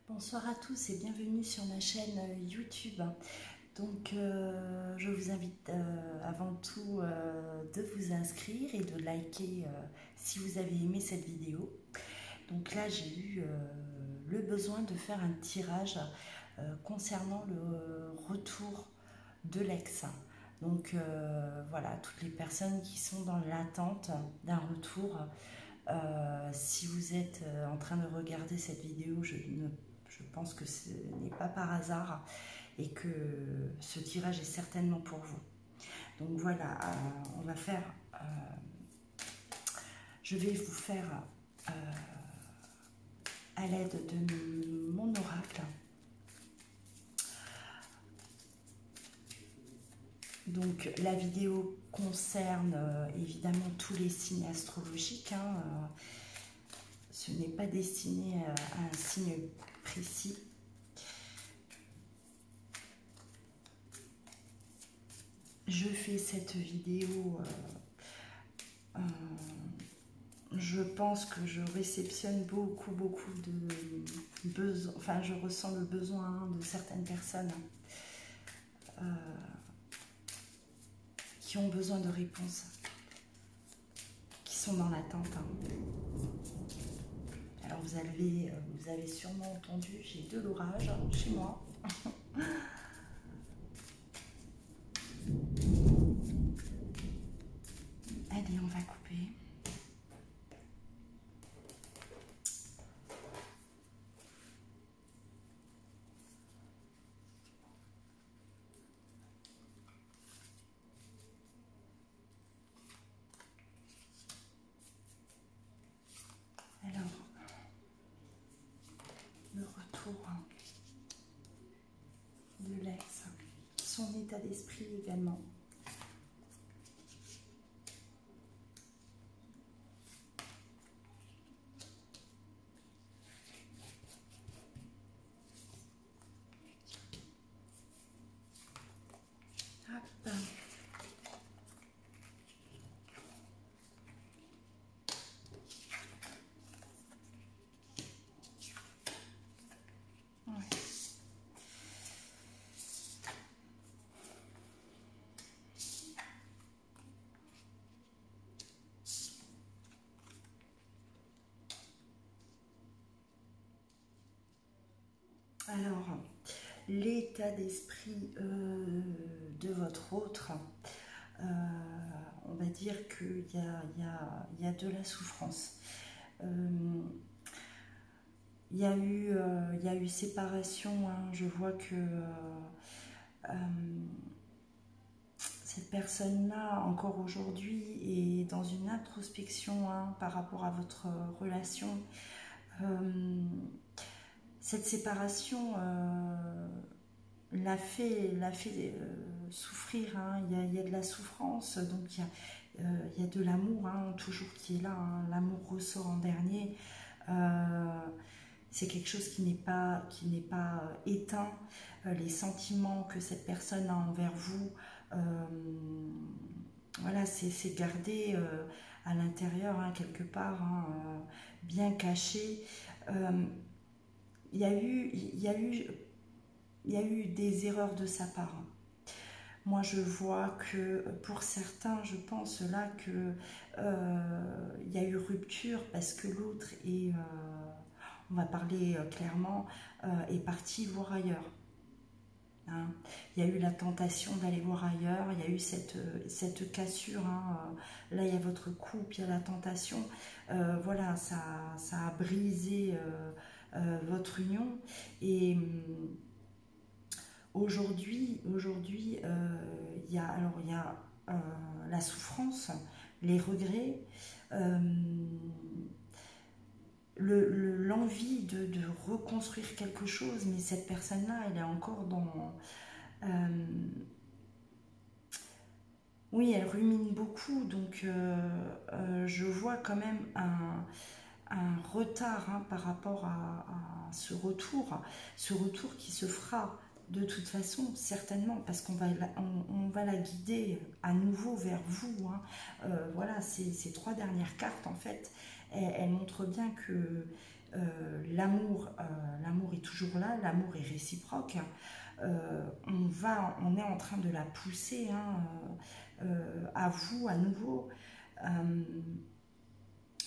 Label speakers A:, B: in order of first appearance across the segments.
A: Bonsoir à tous et bienvenue sur ma chaîne YouTube. Donc je vous invite avant tout de vous inscrire et de liker si vous avez aimé cette vidéo. Donc là j'ai eu le besoin de faire un tirage concernant le retour de l'ex. Donc voilà, toutes les personnes qui sont dans l'attente d'un retour. Si vous êtes en train de regarder cette vidéo, je pense que ce n'est pas par hasard et que ce tirage est certainement pour vous. Donc voilà, on va faire, je vais vous faire à l'aide de mon oracle. Donc la vidéo concerne évidemment tous les signes astrologiques. Ce n'est pas destiné à un signe précis. Je fais cette vidéo, je pense que je réceptionne beaucoup de besoins, enfin je ressens le besoin de certaines personnes qui ont besoin de réponses, qui sont dans l'attente. Alors vous avez sûrement entendu, j'ai de l'orage chez moi. Allez, on va couper. Alors, le retour de l'ex, son état d'esprit également. Hop. Alors, l'état d'esprit de votre autre, on va dire qu'il y a de la souffrance. Il y a eu séparation, je vois que cette personne-là, encore aujourd'hui, est dans une introspection par rapport à votre relation. Cette séparation l'a fait souffrir, il y a de la souffrance, donc il y a de l'amour toujours qui est là, l'amour ressort en dernier. C'est quelque chose qui n'est pas éteint. Les sentiments que cette personne a envers vous, voilà, c'est gardé à l'intérieur, quelque part, bien caché. Il y a eu des erreurs de sa part. Moi, je vois que pour certains, je pense là que il y a eu rupture parce que l'autre est, on va parler clairement, est parti voir ailleurs. Il y a eu la tentation d'aller voir ailleurs, il y a eu cette cassure. Là, il y a votre couple, il y a la tentation. Voilà, ça a brisé votre union. Et aujourd'hui, il y a la souffrance, les regrets, l'envie de reconstruire quelque chose, mais cette personne-là, elle est encore dans... oui, elle rumine beaucoup, donc je vois quand même un retard par rapport à ce retour qui se fera de toute façon, certainement, parce qu'on va la guider à nouveau vers vous. Voilà, ces trois dernières cartes, en fait, elles montrent bien que l'amour est est toujours là, l'amour est réciproque. On est en train de la pousser à vous à nouveau.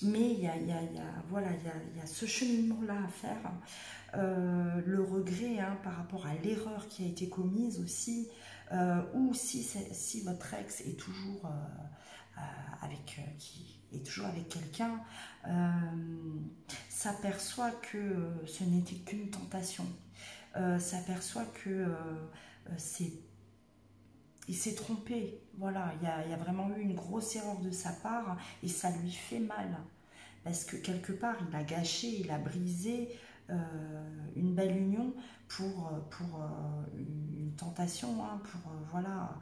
A: Mais voilà, il y a ce cheminement-là à faire. Le regret par rapport à l'erreur qui a été commise aussi, ou si votre ex est toujours avec quelqu'un, s'aperçoit que ce n'était qu'une tentation, s'aperçoit que il s'est trompé. Voilà, il y a vraiment eu une grosse erreur de sa part et ça lui fait mal. Parce que quelque part, il a gâché, il a brisé une belle union pour une tentation, pour voilà,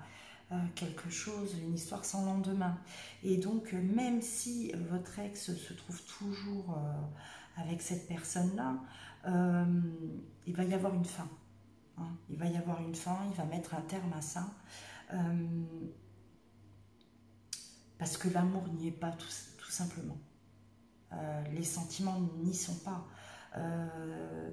A: quelque chose, une histoire sans lendemain. Et donc, même si votre ex se trouve toujours avec cette personne-là, il va y avoir une fin. Il va y avoir une fin, il va mettre un terme à ça. Parce que l'amour n'y est pas tout simplement. Les sentiments n'y sont pas. Je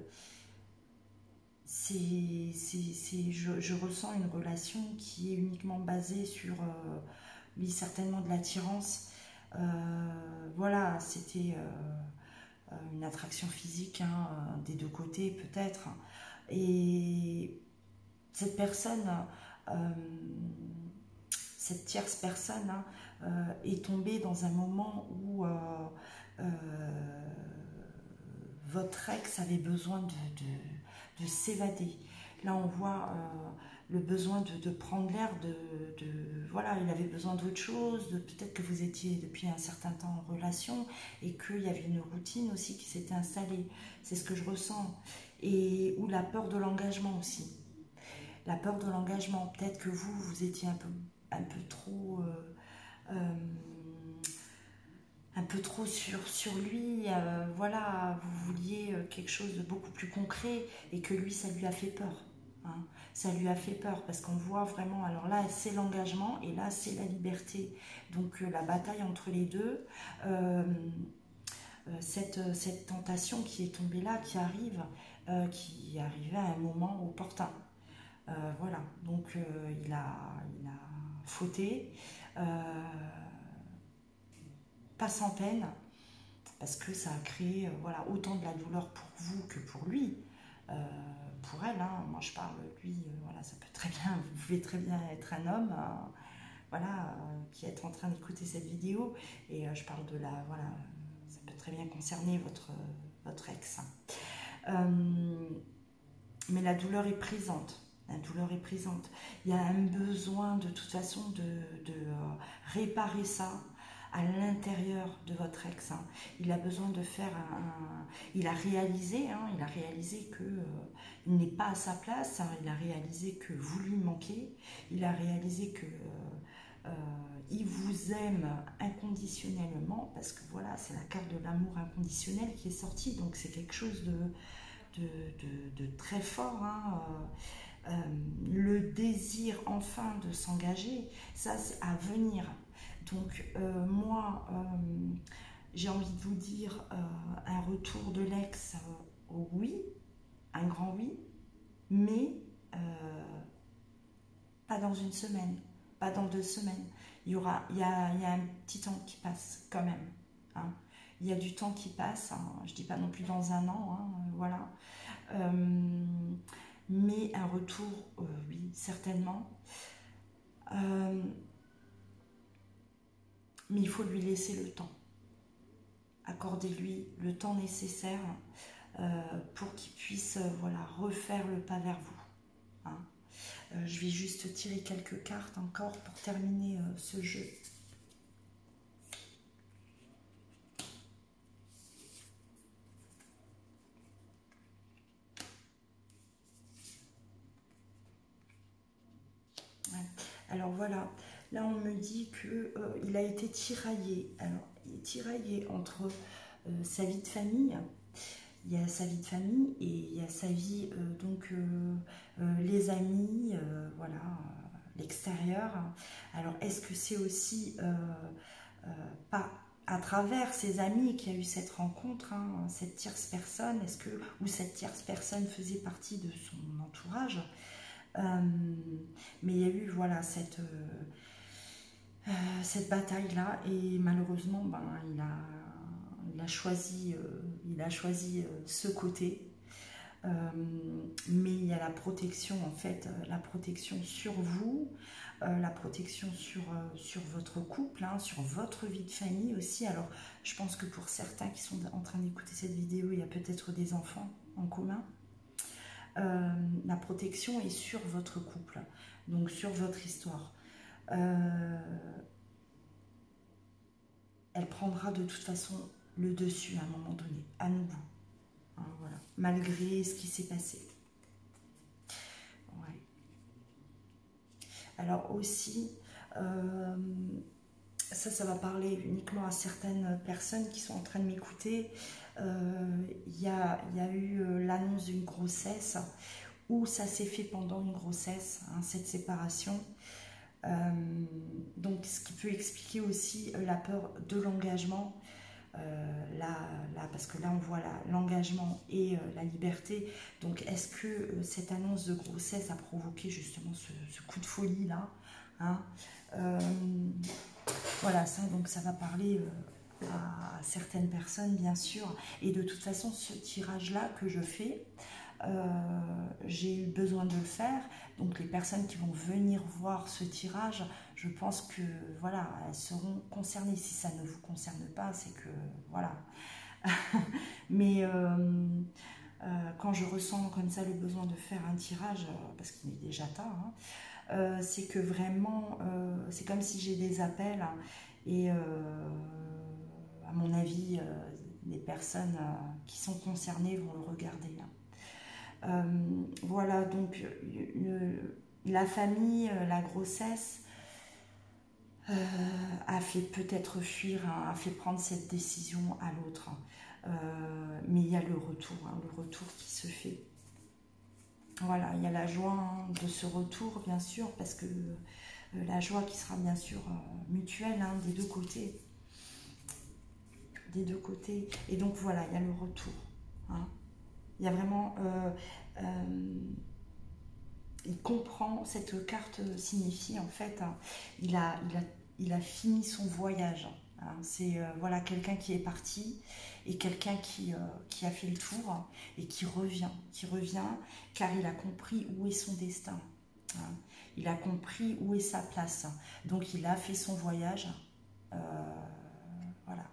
A: ressens une relation qui est uniquement basée sur, oui, certainement de l'attirance. Voilà, c'était une attraction physique des deux côtés peut-être. Et cette personne, cette tierce personne est tombée dans un moment où votre ex avait besoin de s'évader. Là, on voit le besoin de prendre l'air, voilà, il avait besoin d'autre chose, peut-être que vous étiez depuis un certain temps en relation et qu'il y avait une routine aussi qui s'était installée. C'est ce que je ressens. Ou la peur de l'engagement aussi. La peur de l'engagement, peut-être que vous étiez un peu trop... un peu trop sur lui, voilà, vous vouliez quelque chose de beaucoup plus concret et que lui, ça lui a fait peur. Ça lui a fait peur parce qu'on voit vraiment, alors là, c'est l'engagement et là, c'est la liberté. Donc, la bataille entre les deux, cette tentation qui est tombée là, qui arrivait à un moment opportun. Voilà, donc il a fauté. Pas sans peine, parce que ça a créé voilà, autant de la douleur pour vous que pour lui, pour elle. Moi je parle, lui, voilà, ça peut très bien, vous pouvez très bien être un homme, voilà, qui est en train d'écouter cette vidéo, et je parle de voilà, ça peut très bien concerner votre ex. Mais la douleur est présente. La douleur est présente. Il y a un besoin de toute façon de réparer ça à l'intérieur de votre ex. Il a besoin de faire il a réalisé que il n'est pas à sa place. Il a réalisé que vous lui manquez. Il a réalisé que il vous aime inconditionnellement, parce que voilà, c'est la carte de l'amour inconditionnel qui est sortie. Donc c'est quelque chose de très fort. Le désir enfin de s'engager, ça c'est à venir. Donc moi, j'ai envie de vous dire un retour de l'ex au oui, un grand oui, mais pas dans une semaine, pas dans 2 semaines. Il y a un petit temps qui passe quand même. Il y a du temps qui passe, je ne dis pas non plus dans 1 an, voilà. Mais un retour, oui, certainement. Mais il faut lui laisser le temps. Accordez-lui le temps nécessaire pour qu'il puisse voilà, refaire le pas vers vous. Je vais juste tirer quelques cartes encore pour terminer ce jeu. Alors voilà, là on me dit qu'il a été tiraillé. Alors, il est tiraillé entre sa vie de famille, il y a sa vie de famille et il y a sa vie, les amis, voilà, l'extérieur. Alors, est-ce que c'est aussi pas à travers ses amis qu'il y a eu cette rencontre, hein, cette tierce personne, ou cette tierce personne faisait partie de son entourage. Mais il y a eu, voilà, cette bataille-là, et malheureusement, ben, il a choisi ce côté. Mais il y a la protection, en fait, la protection sur vous, la protection sur votre couple, hein, sur votre vie de famille aussi. Alors, je pense que pour certains qui sont en train d'écouter cette vidéo, il y a peut-être des enfants en commun. La protection est sur votre couple, donc sur votre histoire. Elle prendra de toute façon le dessus à un moment donné, à nouveau. Hein, voilà. Malgré ce qui s'est passé. Ouais. Alors aussi, ça va parler uniquement à certaines personnes qui sont en train de m'écouter. Il y a eu l'annonce d'une grossesse, où ça s'est fait pendant une grossesse, hein, cette séparation. Donc ce qui peut expliquer aussi la peur de l'engagement. Parce que là on voit l'engagement et la liberté. Donc est-ce que cette annonce de grossesse a provoqué justement ce coup de folie là, hein, voilà, donc ça va parler à certaines personnes bien sûr. Et de toute façon, ce tirage là que je fais, j'ai eu besoin de le faire. Donc les personnes qui vont venir voir ce tirage, je pense que voilà, elles seront concernées. Si ça ne vous concerne pas, c'est que voilà. Mais quand je ressens comme ça le besoin de faire un tirage, parce qu'il est déjà tard, hein, c'est que vraiment, c'est comme si j'ai des appels, hein, et à mon avis, les personnes qui sont concernées vont le regarder, hein. Voilà, donc la famille, la grossesse a fait peut-être fuir, hein, a fait prendre cette décision à l'autre, hein. Mais il y a le retour, hein, le retour qui se fait. Voilà, il y a la joie, hein, de ce retour, bien sûr, parce que la joie qui sera bien sûr mutuelle, hein, des deux côtés. Des deux côtés. Et donc voilà, il y a le retour, hein. Il y a vraiment... il comprend, cette carte signifie en fait, hein, il a fini son voyage, hein. C'est voilà, quelqu'un qui est parti et quelqu'un qui a fait le tour, hein, et qui revient car il a compris où est son destin, hein. Il a compris où est sa place, donc il a fait son voyage, voilà,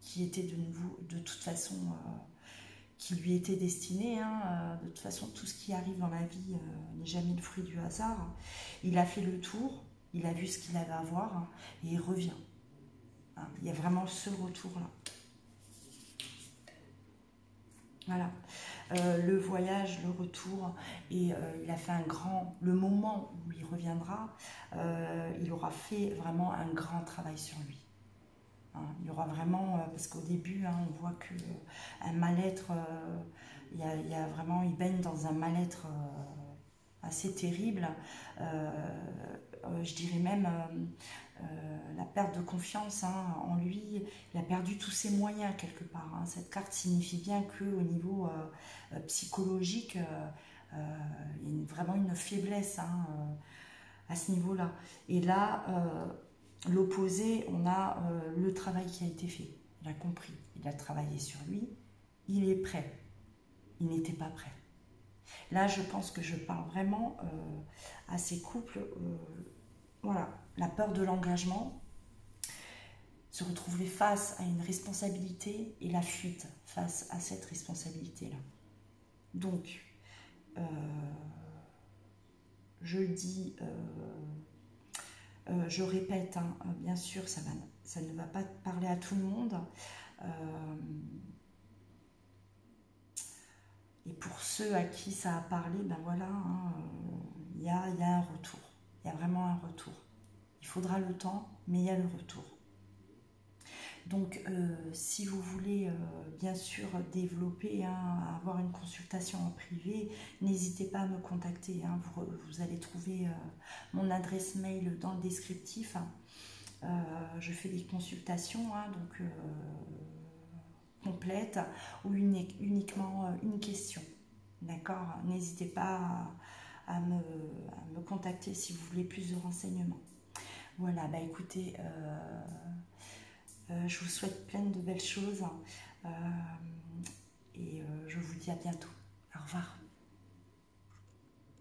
A: qui était de toute façon... qui lui était destiné, hein. De toute façon, tout ce qui arrive dans la vie n'est jamais le fruit du hasard. Il a fait le tour, il a vu ce qu'il avait à voir, hein, et il revient, hein. Il y a vraiment ce retour-là. Voilà, le voyage, le retour, et il a fait le moment où il reviendra, il aura fait vraiment un grand travail sur lui. Hein, il y aura vraiment, parce qu'au début, hein, on voit que un mal-être, il y a vraiment, il baigne dans un mal-être assez terrible. Je dirais même la perte de confiance, hein, en lui. Il a perdu tous ses moyens quelque part, hein. Cette carte signifie bien qu'au niveau psychologique, il y a vraiment une faiblesse, hein, à ce niveau-là. Et là... l'opposé, on a le travail qui a été fait. Il a compris, il a travaillé sur lui, il est prêt. Il n'était pas prêt. Là, je pense que je parle vraiment à ces couples, voilà, la peur de l'engagement, se retrouver face à une responsabilité et la fuite face à cette responsabilité-là. Donc, je dis... je répète, hein, bien sûr, ça ne va pas parler à tout le monde. Et pour ceux à qui ça a parlé, ben voilà, hein, il y a un retour. Il y a vraiment un retour. Il faudra le temps, mais il y a le retour. Donc, si vous voulez, bien sûr, développer, hein, avoir une consultation en privé, n'hésitez pas à me contacter, hein. Vous allez trouver mon adresse mail dans le descriptif, hein. Je fais des consultations, hein, donc complètes, ou uniquement une question. D'accord? N'hésitez pas à me contacter si vous voulez plus de renseignements. Voilà, bah écoutez, je vous souhaite plein de belles choses, et je vous dis à bientôt. Au revoir.